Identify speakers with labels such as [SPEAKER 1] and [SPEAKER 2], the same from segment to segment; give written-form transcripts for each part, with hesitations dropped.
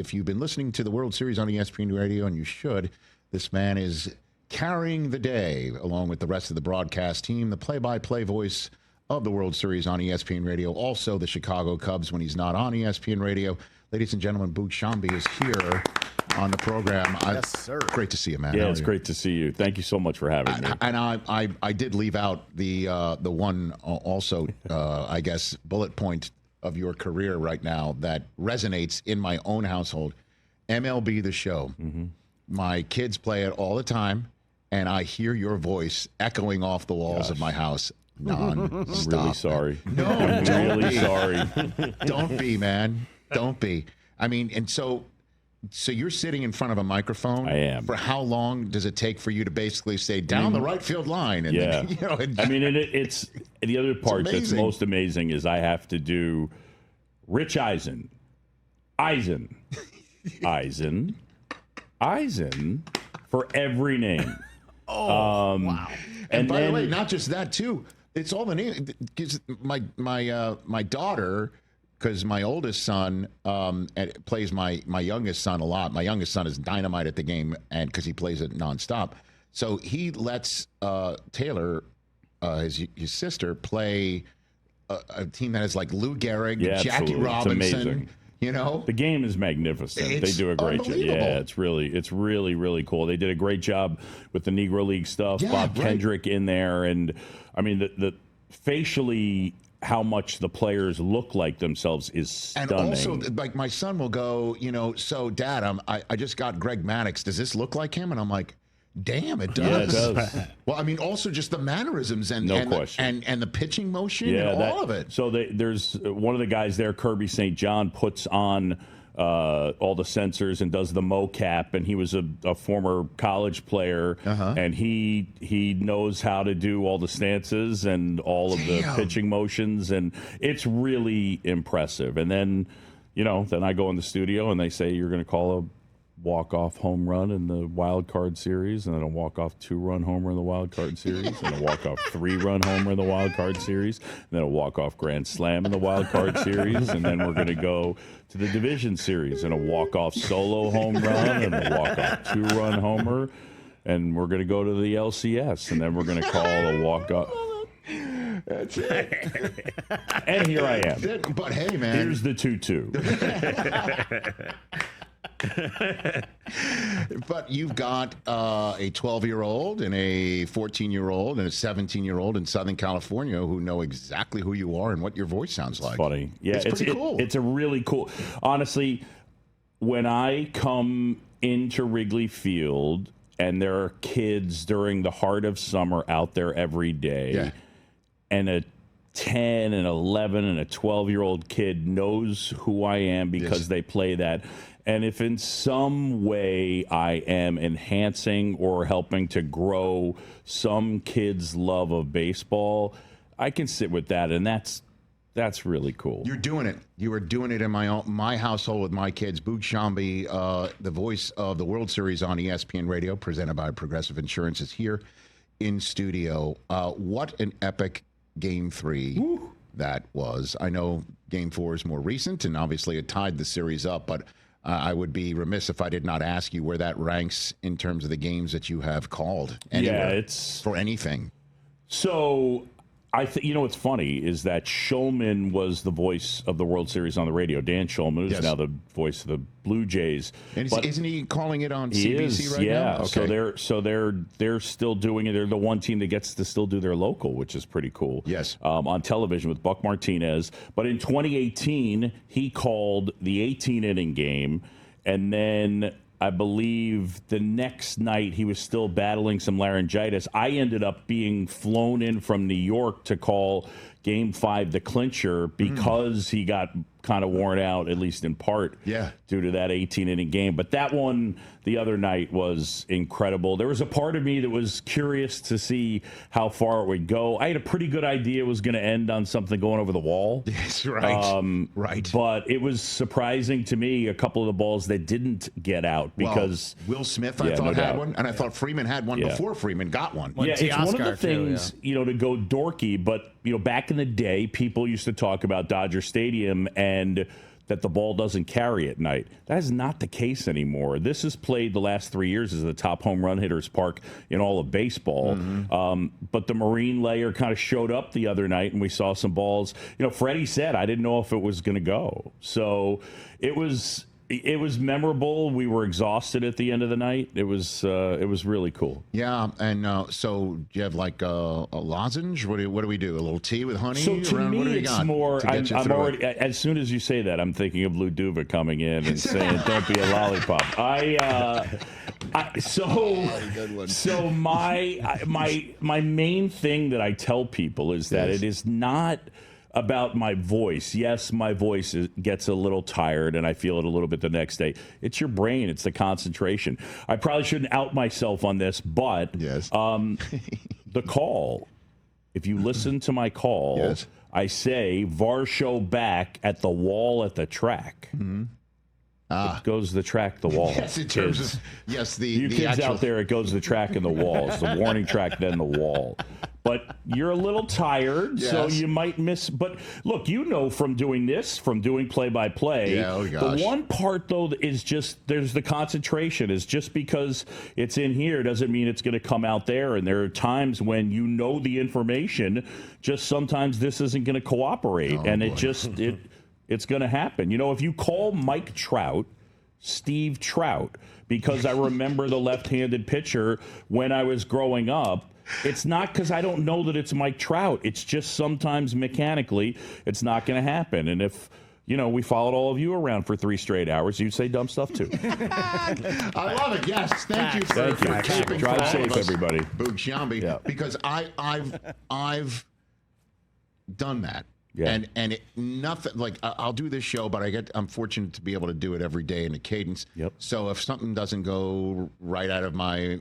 [SPEAKER 1] if you've been listening to the World Series on ESPN Radio, and you should, this man is carrying the day along with the rest of the broadcast team, the play-by-play voice of the World Series on ESPN Radio, also the Chicago Cubs when he's not on ESPN Radio. Ladies and gentlemen, Boog Sciambi is here on the program.
[SPEAKER 2] Yes, sir.
[SPEAKER 1] Great to see you, man.
[SPEAKER 3] Yeah, it's great to see you. Thank you so much for having me.
[SPEAKER 1] And I did leave out the one also, I guess, bullet point of your career right now that resonates in my own household. MLB the Show.
[SPEAKER 3] Mm-hmm.
[SPEAKER 1] My kids play it all the time, and I hear your voice echoing off the walls of my house. Non-stop.
[SPEAKER 3] I'm really sorry.
[SPEAKER 1] No,
[SPEAKER 3] I'm really sorry.
[SPEAKER 1] Don't be, man. Don't be. I mean, and so you're sitting in front of a microphone.
[SPEAKER 3] I am.
[SPEAKER 1] For how long does it take for you to basically say down the right field line? And
[SPEAKER 3] yeah.
[SPEAKER 1] then,
[SPEAKER 3] I mean, it's the other part that's most amazing is I have to do Rich Eisen for every name.
[SPEAKER 1] Wow. And by the way, not just that too. It's all the name. Because my daughter, because my oldest son plays my youngest son a lot. My youngest son is dynamite at the game, and because he plays it nonstop, so he lets Taylor, his sister, play a team that has like Lou Gehrig, Jackie
[SPEAKER 3] absolutely.
[SPEAKER 1] Robinson. You know,
[SPEAKER 3] the game is magnificent. They do a great job. Yeah, it's really cool. They did a great job with the Negro League stuff.
[SPEAKER 1] Yeah,
[SPEAKER 3] Bob Kendrick in there, and I mean the facially how much the players look like themselves is stunning.
[SPEAKER 1] And also, like my son will go, so Dad, I just got Greg Maddux. Does this look like him? And I'm like, damn, it does.
[SPEAKER 3] Yeah, it does.
[SPEAKER 1] Well, I mean, also just the mannerisms and
[SPEAKER 3] question.
[SPEAKER 1] and the pitching motion and all of it.
[SPEAKER 3] So there's one of the guys there, Kirby St. John, puts on all the sensors and does the mocap, and he was a former college player, and he knows how to do all the stances and all of the pitching motions, and it's really impressive. And then, then I go in the studio and they say you're going to call a walk-off home run in the wild card series, and then a walk-off 2-run homer in the wild card series, and a walk-off 3-run homer in the wild card series, and then a walk-off grand slam in the wild card series, and then we're going to go to the division series and a walk-off solo home run and a walk-off 2-run homer, and we're going to go to the LCS, and then we're going to call a walk-off.
[SPEAKER 1] That's it.
[SPEAKER 3] And here I am.
[SPEAKER 1] But hey, man,
[SPEAKER 3] here's the 2-2.
[SPEAKER 1] But you've got a 12-year-old and a 14-year-old and a 17-year-old in Southern California who know exactly who you are and what your voice sounds like.
[SPEAKER 3] Funny. Yeah,
[SPEAKER 1] it's pretty cool.
[SPEAKER 3] It's a really cool. Honestly, when I come into Wrigley Field and there are kids during the heart of summer out there every day, and a 10 and 11 and a 12-year-old kid knows who I am because they play that. And if in some way I am enhancing or helping to grow some kid's love of baseball, I can sit with that, and that's really cool.
[SPEAKER 1] You're doing it. You are doing it in my household with my kids. Boog Sciambi, the voice of the World Series on ESPN Radio, presented by Progressive Insurance, is here in studio. What an epic Game 3 that was. I know Game 4 is more recent, and obviously it tied the series up, but I would be remiss if I did not ask you where that ranks in terms of the games that you have called anywhere,
[SPEAKER 3] it's
[SPEAKER 1] for anything.
[SPEAKER 3] So what's funny is that Shulman was the voice of the World Series on the radio. Dan Shulman, who's now the voice of the Blue Jays.
[SPEAKER 1] And isn't he calling it on
[SPEAKER 3] CBC
[SPEAKER 1] right now?
[SPEAKER 3] Okay. So they're still doing it. They're the one team that gets to still do their local, which is pretty cool.
[SPEAKER 1] Yes.
[SPEAKER 3] On television with Buck Martinez. But in 2018, he called the 18-inning game, and then I believe the next night he was still battling some laryngitis. I ended up being flown in from New York to call Game 5, the clincher, because he got kind of worn out, at least in part, due to that 18-inning game. But that one the other night was incredible. There was a part of me that was curious to see how far it would go. I had a pretty good idea it was going to end on something going over the wall.
[SPEAKER 1] Yes, right. Right.
[SPEAKER 3] But it was surprising to me, a couple of the balls that didn't get out, because
[SPEAKER 1] Will Smith, I thought, had one, and I thought Freeman had one before Freeman got one.
[SPEAKER 3] It's one of the things, to go dorky, but back in the day, people used to talk about Dodger Stadium and that the ball doesn't carry at night. That is not the case anymore. This is played the last 3 years as the top home run hitters park in all of baseball. But the marine layer kind of showed up the other night, and we saw some balls. Freddie said, I didn't know if it was going to go. So it was memorable. We were exhausted at the end of the night. It was really cool.
[SPEAKER 1] Yeah, and so do you have like a lozenge? What do we do? A little tea with honey?
[SPEAKER 3] So to me,
[SPEAKER 1] what do we
[SPEAKER 3] it's
[SPEAKER 1] got
[SPEAKER 3] more.
[SPEAKER 1] to get you
[SPEAKER 3] I'm
[SPEAKER 1] through
[SPEAKER 3] already.
[SPEAKER 1] it?
[SPEAKER 3] As soon as you say that, I'm thinking of Lou Duva coming in and saying, "Don't be a lollipop." So my main thing that I tell people is that it is not about my voice. Yes, my voice gets a little tired and I feel it a little bit the next day. It's your brain. It's the concentration. I probably shouldn't out myself on this, but the call, if you listen to my call, I say Varsho back at the wall at the track. It goes the track, the wall.
[SPEAKER 1] Yes, in terms of, the
[SPEAKER 3] kids
[SPEAKER 1] actual...
[SPEAKER 3] out there, it goes the track and the wall. It's the warning track, then the wall. But you're a little tired, so you might miss. But look, from doing this, from doing play-by-play, the one part, though, is just there's the concentration. Is just because it's in here doesn't mean it's going to come out there. And there are times when the information, just sometimes this isn't going to cooperate. It's going to happen. If you call Mike Trout Steve Trout, because I remember the left-handed pitcher when I was growing up, it's not because I don't know that it's Mike Trout. It's just sometimes mechanically it's not going to happen. And if we followed all of you around for 3 straight hours, you'd say dumb stuff too.
[SPEAKER 1] I love it. Yes, thank you for capping.
[SPEAKER 3] Drive safe, everybody.
[SPEAKER 1] Boog Sciambi, because I've done that. Yeah. And nothing like I'll do this show, but I'm fortunate to be able to do it every day in a cadence.
[SPEAKER 3] Yep.
[SPEAKER 1] So if something doesn't go right out of my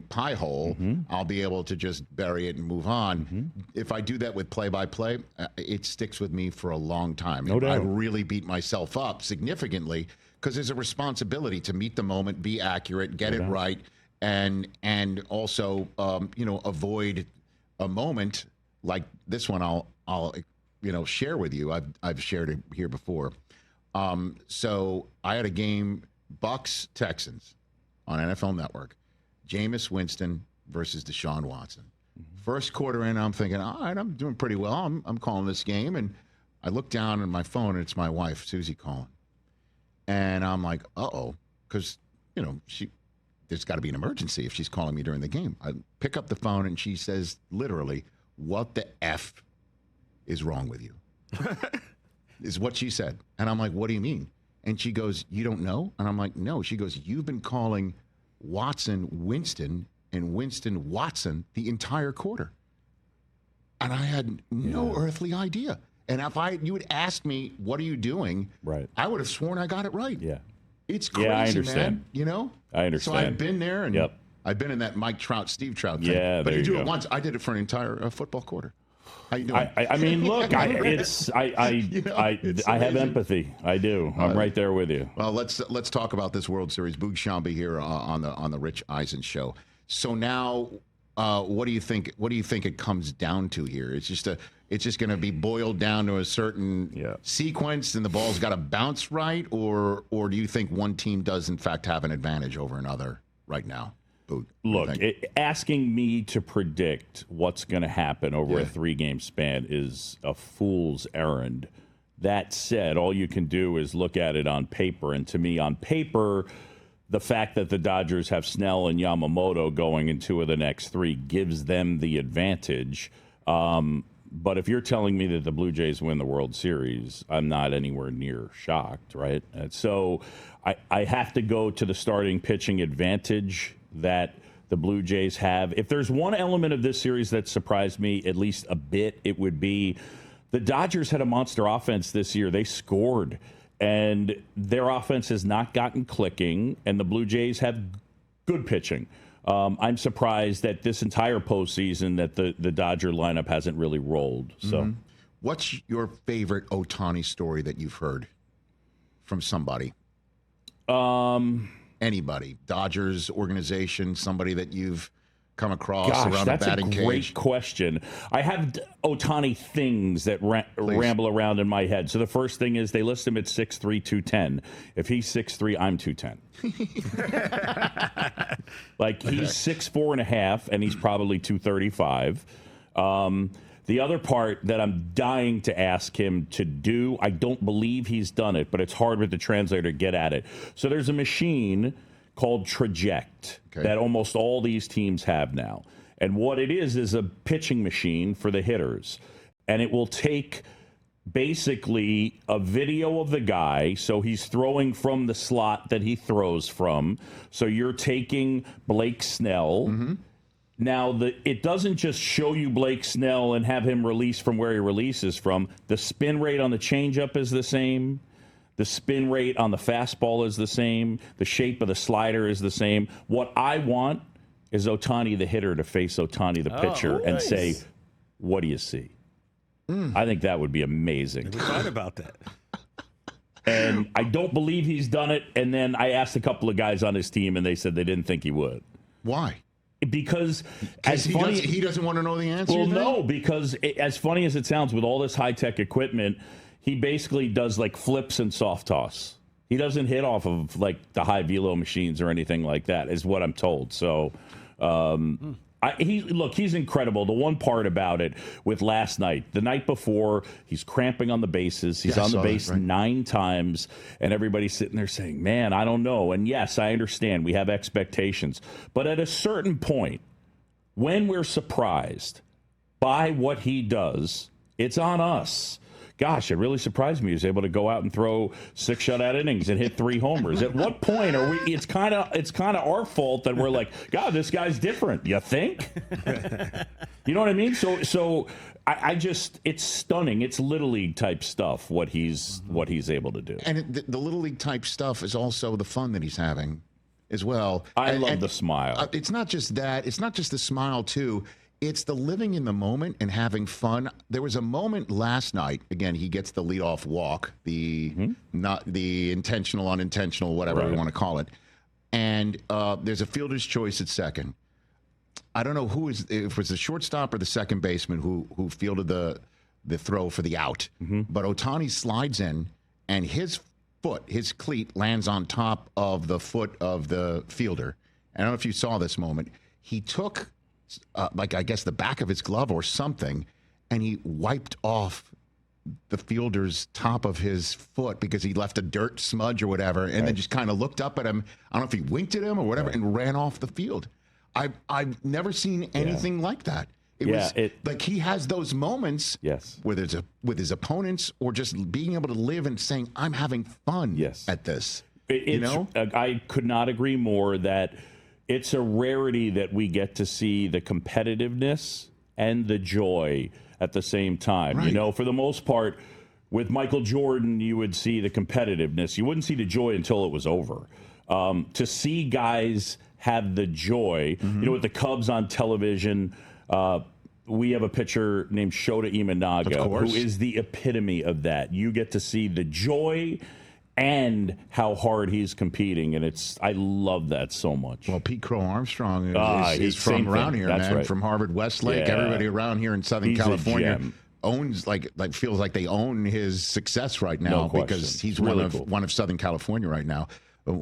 [SPEAKER 1] pie hole, I'll be able to just bury it and move on. If I do that with play-by-play, it sticks with me for a long time.
[SPEAKER 3] No doubt.
[SPEAKER 1] I really beat myself up significantly because there's a responsibility to meet the moment, be accurate, get it right, and also avoid a moment like this one. I'll share with you. I've shared it here before. So I had a game, Bucks Texans on NFL Network. Jameis Winston versus Deshaun Watson. First quarter in, I'm thinking, all right, I'm doing pretty well. I'm calling this game, and I look down at my phone, and it's my wife, Susie, calling, and I'm like, because there's got to be an emergency if she's calling me during the game. I pick up the phone, and she says, literally, "What the F is wrong with you?" is what she said. And I'm like, "What do you mean?" And she goes, "You don't know?" And I'm like, "No." She goes, "You've been calling Watson Winston and Winston Watson the entire quarter." And I had no earthly idea. And if you would ask me, "What are you doing?"
[SPEAKER 3] Right.
[SPEAKER 1] I would have sworn I got it right.
[SPEAKER 3] Yeah.
[SPEAKER 1] It's crazy,
[SPEAKER 3] I understand.
[SPEAKER 1] man.
[SPEAKER 3] I understand.
[SPEAKER 1] So I've been there, and I've been in that Mike Trout, Steve Trout thing.
[SPEAKER 3] Yeah,
[SPEAKER 1] but
[SPEAKER 3] you
[SPEAKER 1] do
[SPEAKER 3] go.
[SPEAKER 1] it once. I did it for an entire football quarter. How you doing?
[SPEAKER 3] I mean, look, I have empathy. I do. I'm right there with you.
[SPEAKER 1] Well, let's talk about this World Series. Boog Sciambi here on the Rich Eisen Show. So now, what do you think? What do you think it comes down to here? It's just going to be boiled down to a certain sequence, and the ball's got to bounce right, or do you think one team does in fact have an advantage over another right now?
[SPEAKER 3] Look, asking me to predict what's going to happen over a 3-game span is a fool's errand. That said, all you can do is look at it on paper. And to me, on paper, the fact that the Dodgers have Snell and Yamamoto going in 2 of the next 3 gives them the advantage. But if you're telling me that the Blue Jays win the World Series, I'm not anywhere near shocked, right? And so I have to go to the starting pitching advantage that the Blue Jays have. If there's one element of this series that surprised me at least a bit, it would be the Dodgers had a monster offense this year. They scored, and their offense has not gotten clicking, and the Blue Jays have good pitching. I'm surprised that this entire postseason that the Dodger lineup hasn't really rolled. So,
[SPEAKER 1] what's your favorite Ohtani story that you've heard from somebody? Anybody, Dodgers organization, somebody that you've come across around
[SPEAKER 3] that's
[SPEAKER 1] the batting
[SPEAKER 3] a great
[SPEAKER 1] cage?
[SPEAKER 3] question. I have Ohtani things that ramble around in my head. So the first thing is they list him at 6'3", 210. If he's 6'3", I'm 210. Like he's 6'4" and a half, and he's probably 235. The other part that I'm dying to ask him to do, I don't believe he's done it, but it's hard with the translator to get at it. So there's a machine called Traject that almost all these teams have now. And what it is a pitching machine for the hitters. And it will take basically a video of the guy. So he's throwing from the slot that he throws from. So you're taking Blake Snell. Mm-hmm. Now, it doesn't just show you Blake Snell and have him release from where he releases from. The spin rate on the changeup is the same. The spin rate on the fastball is the same. The shape of the slider is the same. What I want is Ohtani, the hitter, to face Ohtani, the pitcher, and say, what do you see? I think that would be amazing.
[SPEAKER 2] Never thought about that.
[SPEAKER 3] And I don't believe he's done it. And then I asked a couple of guys on his team, and they said they didn't think he would.
[SPEAKER 1] Why?
[SPEAKER 3] Because
[SPEAKER 1] he doesn't want to know the answer?
[SPEAKER 3] Well, no, because as funny as it sounds, with all this high-tech equipment, he basically does like flips and soft toss. He doesn't hit off of like the high velo machines or anything like that, is what I'm told. So, he's incredible. The one part about it with last night, the night before, he's cramping on the bases. He's on the base 9 times, and everybody's sitting there saying, man, I don't know. And yes, I understand. We have expectations. But at a certain point, when we're surprised by what he does, it's on us. Gosh, it really surprised me. He was able to go out and throw 6 shutout innings and hit 3 homers. At what point are we? It's kind of our fault that we're like, God, this guy's different. You think? You know what I mean? So I just, it's stunning. It's Little League type stuff what he's able to do.
[SPEAKER 1] And the Little League type stuff is also the fun that he's having as well.
[SPEAKER 3] I love the smile.
[SPEAKER 1] It's not just that. It's not just the smile too. It's the living in the moment and having fun. There was a moment last night. Again, he gets the leadoff walk, not the intentional, unintentional, whatever we want to call it. And there's a fielder's choice at second. I don't know if it was the shortstop or the second baseman who fielded the throw for the out. Mm-hmm. But Ohtani slides in, and his cleat lands on top of the foot of the fielder. I don't know if you saw this moment. He took I guess the back of his glove or something, and he wiped off the fielder's top of his foot because he left a dirt smudge or whatever, and then just kind of looked up at him. I don't know if he winked at him or whatever, and ran off the field. I've never seen anything like that. It was like he has those moments whether it's with his opponents or just being able to live and saying, I'm having fun at this.
[SPEAKER 3] I could not agree more that it's a rarity that we get to see the competitiveness and the joy at the same time. Right. You know, for the most part, with Michael Jordan, you would see the competitiveness. You wouldn't see the joy until it was over. To see guys have the joy, you know, with the Cubs on television, we have a pitcher named Shohei Ohtani, who is the epitome of that. You get to see the joy and how hard he's competing, and I love that so much.
[SPEAKER 1] Well, Pete Crow-Armstrong is from around here, man, from Harvard Westlake. Everybody around here in Southern California owns feels like they own his success right now because he's really one of Southern California right now.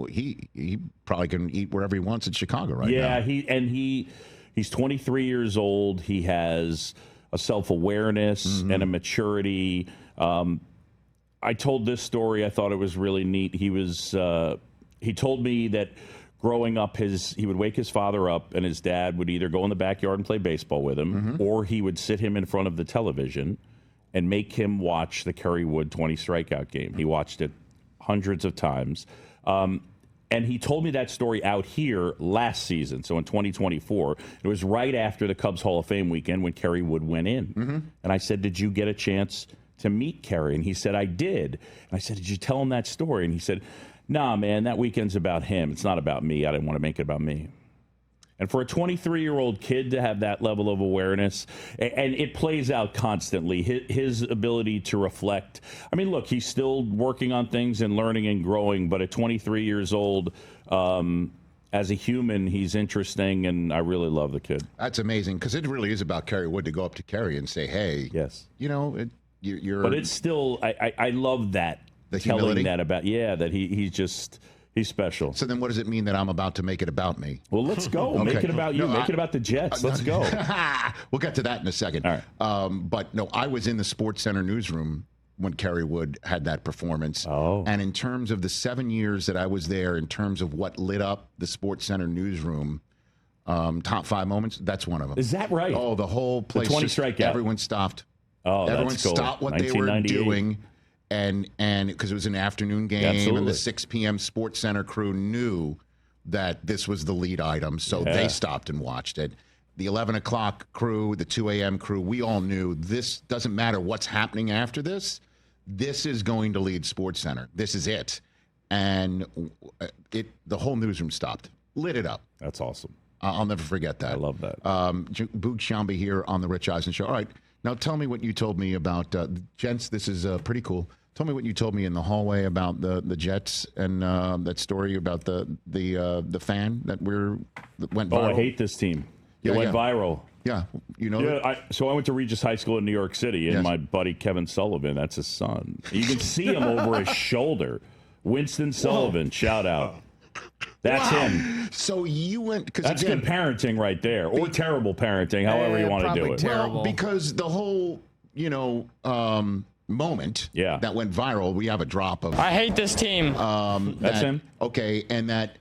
[SPEAKER 1] He probably can eat wherever he wants in Chicago right now.
[SPEAKER 3] Yeah, he's 23 years old. He has a self-awareness and a maturity. I told this story. I thought it was really neat. He told me that growing up, he would wake his father up, and his dad would either go in the backyard and play baseball with him, or he would sit him in front of the television and make him watch the Kerry Wood 20 strikeout game. He watched it hundreds of times. And he told me that story out here last season, so in 2024. It was right after the Cubs Hall of Fame weekend when Kerry Wood went in. And I said, did you get a chance to meet Kerry? And he said, I did. And I said, did you tell him that story? And he said, nah, man, that weekend's about him. It's not about me. I didn't want to make it about me. And for a 23-year-old kid to have that level of awareness, and it plays out constantly, his ability to reflect. I mean, look, he's still working on things and learning and growing, but at 23 years old, as a human, he's interesting, and I really love the kid.
[SPEAKER 1] That's amazing, because it really is about Kerry Wood to go up to Kerry and say, hey,
[SPEAKER 3] yes,
[SPEAKER 1] you're.
[SPEAKER 3] But it's still, I love that.
[SPEAKER 1] The
[SPEAKER 3] telling
[SPEAKER 1] humility?
[SPEAKER 3] that about, that he's special.
[SPEAKER 1] So then what does it mean that I'm about to make it about me?
[SPEAKER 3] Well, let's go.
[SPEAKER 1] Okay.
[SPEAKER 3] Make it about you. Make it about the Jets. Let's go.
[SPEAKER 1] We'll get to that in a second.
[SPEAKER 3] All right.
[SPEAKER 1] But no, I was in the Sports Center newsroom when Kerry Wood had that performance.
[SPEAKER 3] Oh.
[SPEAKER 1] And in terms of the 7 years that I was there, in terms of what lit up the Sports Center newsroom, top 5 moments, that's one of them.
[SPEAKER 3] Is that right?
[SPEAKER 1] Oh, the whole place.
[SPEAKER 3] The 20 strikeout.
[SPEAKER 1] Everyone stopped.
[SPEAKER 3] Oh,
[SPEAKER 1] everyone
[SPEAKER 3] that's cool.
[SPEAKER 1] stopped what they were doing. And because it was an afternoon game,
[SPEAKER 3] Absolutely.
[SPEAKER 1] and the 6 p.m. Sports Center crew knew that this was the lead item, so they stopped and watched it. The 11 o'clock crew, the 2 a.m. crew, we all knew this doesn't matter what's happening after this. This is going to lead Sports Center. This is it. And the whole newsroom stopped, lit it up.
[SPEAKER 3] That's awesome.
[SPEAKER 1] I'll never forget that.
[SPEAKER 3] I love that.
[SPEAKER 1] Boog Sciambi here on the Rich Eisen Show. All right, now tell me what you told me about, gents, this is pretty cool. Tell me what you told me in the hallway about the Jets and that story about the fan that went viral.
[SPEAKER 3] Oh, I hate this team. It went viral.
[SPEAKER 1] Yeah, you know.
[SPEAKER 3] Yeah, so I went to Regis High School in New York City, and my buddy Kevin Sullivan, that's his son. You can see him over his shoulder. Winston Sullivan, shout out. That's him.
[SPEAKER 1] So you went
[SPEAKER 3] that's good parenting right there, or terrible parenting, however you want to do it.
[SPEAKER 2] Terrible.
[SPEAKER 1] Well, because the whole moment that went viral, we have a drop of.
[SPEAKER 2] I hate this team.
[SPEAKER 3] That's him.
[SPEAKER 1] Okay, and that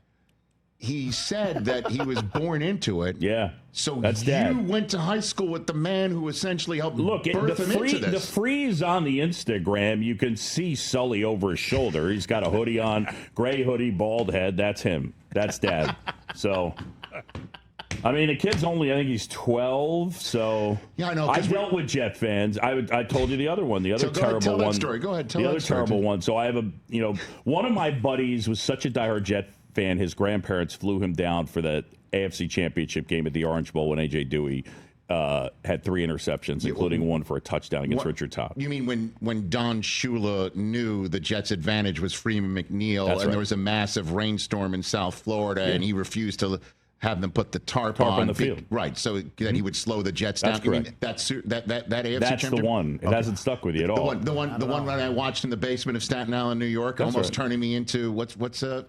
[SPEAKER 1] he said that he was born into it.
[SPEAKER 3] Yeah.
[SPEAKER 1] So
[SPEAKER 3] that's
[SPEAKER 1] you
[SPEAKER 3] Dad.
[SPEAKER 1] went to high school with the man who essentially helped birth him into this.
[SPEAKER 3] The freeze on the Instagram, you can see Sully over his shoulder. He's got a hoodie on, gray hoodie, bald head. That's him. That's Dad. So, I mean, the kid's only, I think he's 12. So,
[SPEAKER 1] yeah, I know.
[SPEAKER 3] I dealt with Jet fans. I told you the other one, the other terrible one.
[SPEAKER 1] Story. Go ahead, tell
[SPEAKER 3] the
[SPEAKER 1] that
[SPEAKER 3] other
[SPEAKER 1] story.
[SPEAKER 3] terrible one. So I have one of my buddies was such a diehard Jet fan. His grandparents flew him down for the AFC Championship game at the Orange Bowl when A.J. Dewey had 3 interceptions, including one for a touchdown against Richard Todd.
[SPEAKER 1] You mean when Don Shula knew the Jets' advantage was Freeman McNeil, and there was a massive rainstorm in South Florida, and he refused to have them put the tarp
[SPEAKER 3] on the field.
[SPEAKER 1] Right, so that he would slow the Jets down.
[SPEAKER 3] That's correct.
[SPEAKER 1] You mean that AFC
[SPEAKER 3] That's
[SPEAKER 1] championship?
[SPEAKER 3] the one. It hasn't stuck with you at all.
[SPEAKER 1] The one that I watched in the basement of Staten Island, New York,
[SPEAKER 3] That's
[SPEAKER 1] turning me into what's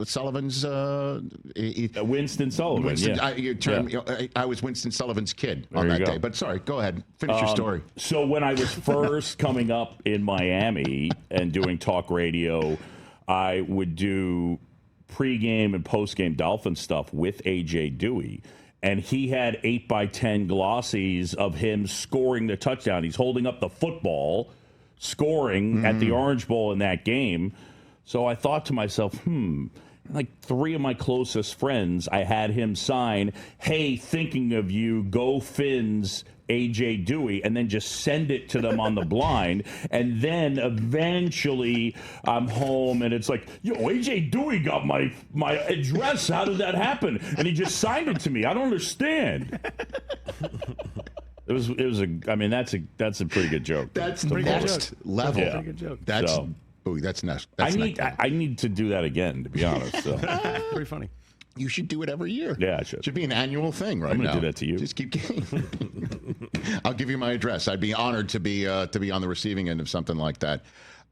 [SPEAKER 1] Sullivan's
[SPEAKER 3] Winston Sullivan.
[SPEAKER 1] Winston,
[SPEAKER 3] yeah.
[SPEAKER 1] I was Winston Sullivan's kid
[SPEAKER 3] There
[SPEAKER 1] on
[SPEAKER 3] you
[SPEAKER 1] that
[SPEAKER 3] go.
[SPEAKER 1] day. But sorry, go ahead, finish your story.
[SPEAKER 3] So when I was first coming up in Miami and doing talk radio, I would do pregame and postgame Dolphin stuff with A.J. Dewey. And he had 8x10 glossies of him scoring the touchdown. He's holding up the football, scoring at the Orange Bowl in that game. So I thought to myself, like 3 of my closest friends, I had him sign, "Hey, thinking of you, go Fins, A.J. Dewey," and then just send it to them on the blind. And then eventually I'm home and it's like, yo, A.J. Dewey got my address. How did that happen? And he just signed it to me. I don't understand. That's a pretty good joke.
[SPEAKER 1] That's the next level.
[SPEAKER 3] Yeah.
[SPEAKER 2] Pretty good joke.
[SPEAKER 1] That's next.
[SPEAKER 3] I need to do that again, to be honest. So.
[SPEAKER 2] Pretty funny.
[SPEAKER 1] You should do it every year.
[SPEAKER 3] Yeah, I should.
[SPEAKER 1] Should be an annual thing right now.
[SPEAKER 3] I'm going to do that to you.
[SPEAKER 1] Just keep getting. I'll give you my address. I'd be honored to be on the receiving end of something like that.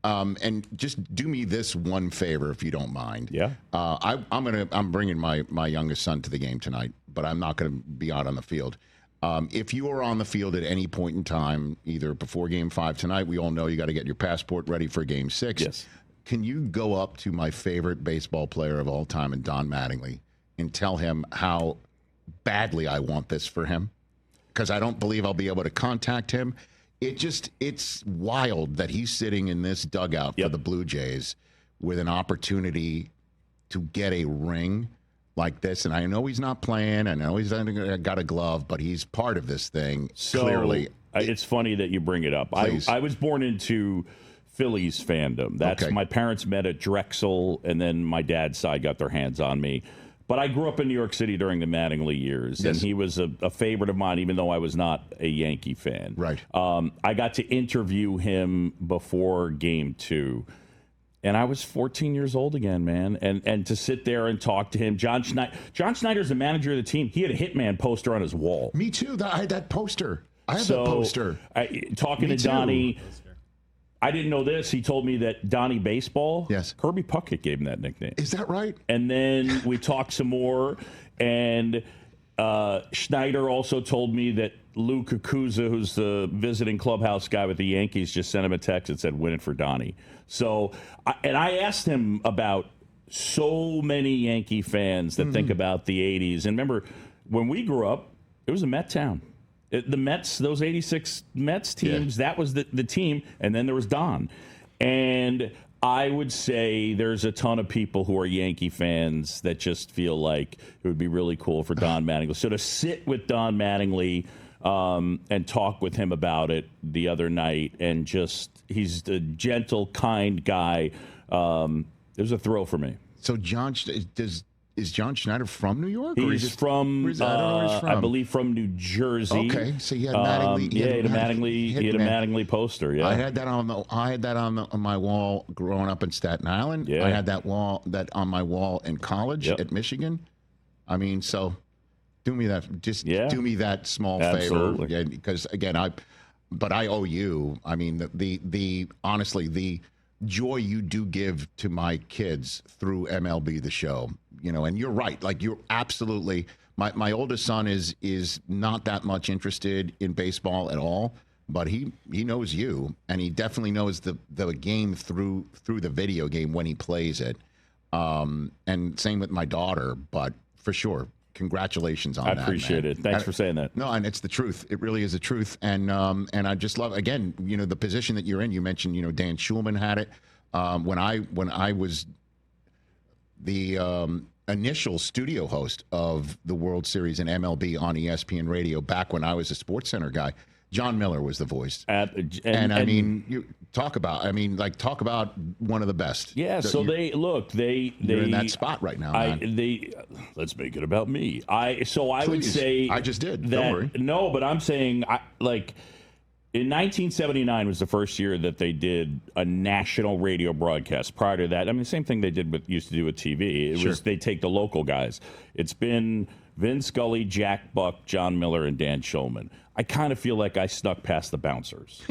[SPEAKER 1] And just do me this one favor, if you don't mind.
[SPEAKER 3] Yeah.
[SPEAKER 1] I'm bringing my youngest son to the game tonight, but I'm not going to be out on the field. If you are on the field at any point in time, either before Game 5 tonight, we all know you got to get your passport ready for Game 6.
[SPEAKER 3] Yes.
[SPEAKER 1] Can you go up to my favorite baseball player of all time, and Don Mattingly, and tell him how badly I want this for him? Because I don't believe I'll be able to contact him. It's wild that he's sitting in this dugout for the Blue Jays with an opportunity to get a ring like this. And I know he's not playing. I know he's got a glove, but he's part of this thing, clearly.
[SPEAKER 3] It's funny that you bring it up. I was born into Phillies fandom. That's my parents met at Drexel, and then my dad's side got their hands on me. But I grew up in New York City during the Mattingly years, and he was a favorite of mine, even though I was not a Yankee fan.
[SPEAKER 1] Right.
[SPEAKER 3] I got to interview him before Game 2, And I was 14 years old again, man. And to sit there and talk to him. John Schneider's the manager of the team. He had a Hitman poster on his wall.
[SPEAKER 1] Me too. I had that poster. I have that poster.
[SPEAKER 3] Talking to Donnie, I didn't know this. He told me that Donnie Baseball,
[SPEAKER 1] yes,
[SPEAKER 3] Kirby Puckett gave him that nickname.
[SPEAKER 1] Is that right?
[SPEAKER 3] And then we talked some more, and Schneider also told me that Lou Cucuzza, who's the visiting clubhouse guy with the Yankees, just sent him a text and said, "Win it for Donnie." So, I asked him about so many Yankee fans that think about the 80s. And remember, when we grew up, it was a Met town. The Mets, those 86 Mets teams, that was the team. And then there was Don. And I would say there's a ton of people who are Yankee fans that just feel like it would be really cool for Don Mattingly. So to sit with Don Mattingly and talk with him about it the other night, and just, he's a gentle, kind guy. It was a thrill for me.
[SPEAKER 1] So is John Schneider from New York?
[SPEAKER 3] He's from, I believe, from New Jersey.
[SPEAKER 1] Okay, so he had Mattingly.
[SPEAKER 3] He had a Mattingly poster. Yeah,
[SPEAKER 1] I had that on my wall growing up in Staten Island. Yeah. I had that on my wall in college at Michigan. I mean, so do me that. Just do me that small favor. Yeah, because again, I owe you. I mean, the honestly, the joy you do give to my kids through MLB the Show, and you're right. Like, you're absolutely, my oldest son is not that much interested in baseball at all, but he knows you, and he definitely knows the game through the video game when he plays it. And same with my daughter, but for sure, congratulations on that.
[SPEAKER 3] I appreciate it. Thanks for saying that.
[SPEAKER 1] No, and it's the truth. It really is the truth. And I just love, again, the position that you're in. You mentioned, Dan Schulman had it. When I was the initial studio host of the World Series and MLB on ESPN Radio, back when I was a SportsCenter guy, John Miller was the voice. And I mean, you talk about one of the best.
[SPEAKER 3] Yeah. So you're
[SPEAKER 1] in that spot right now, man.
[SPEAKER 3] Let's make it about me. Would say
[SPEAKER 1] I just did.
[SPEAKER 3] That,
[SPEAKER 1] don't worry.
[SPEAKER 3] No, but I'm saying in 1979 was the first year that they did a national radio broadcast. Prior to that, I mean, the same thing they used to do with TV. It was they take the local guys. It's been Vin Scully, Jack Buck, John Miller, and Dan Schulman. I kind of feel like I snuck past the bouncers.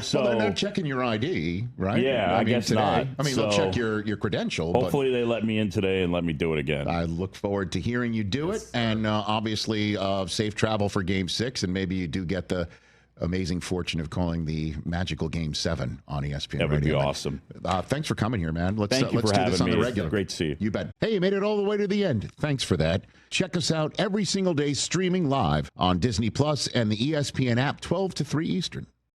[SPEAKER 3] So
[SPEAKER 1] they're not checking your ID, right?
[SPEAKER 3] Yeah, I guess
[SPEAKER 1] today,
[SPEAKER 3] not.
[SPEAKER 1] I mean, they'll check your credential.
[SPEAKER 3] Hopefully they let me in today and let me do it again.
[SPEAKER 1] I look forward to hearing you do it, and obviously safe travel for Game 6, and maybe you do get the amazing fortune of calling the magical Game 7 on ESPN Radio.
[SPEAKER 3] That would be awesome.
[SPEAKER 1] Thanks for coming here, man. Let's
[SPEAKER 3] Thank you
[SPEAKER 1] let's
[SPEAKER 3] for
[SPEAKER 1] do
[SPEAKER 3] having
[SPEAKER 1] this on
[SPEAKER 3] me.
[SPEAKER 1] the regular.
[SPEAKER 3] It's great to see you.
[SPEAKER 1] You bet. Hey, you made it all the way to the end. Thanks for that. Check us out every single day streaming live on Disney Plus and the ESPN app 12 to 3 Eastern.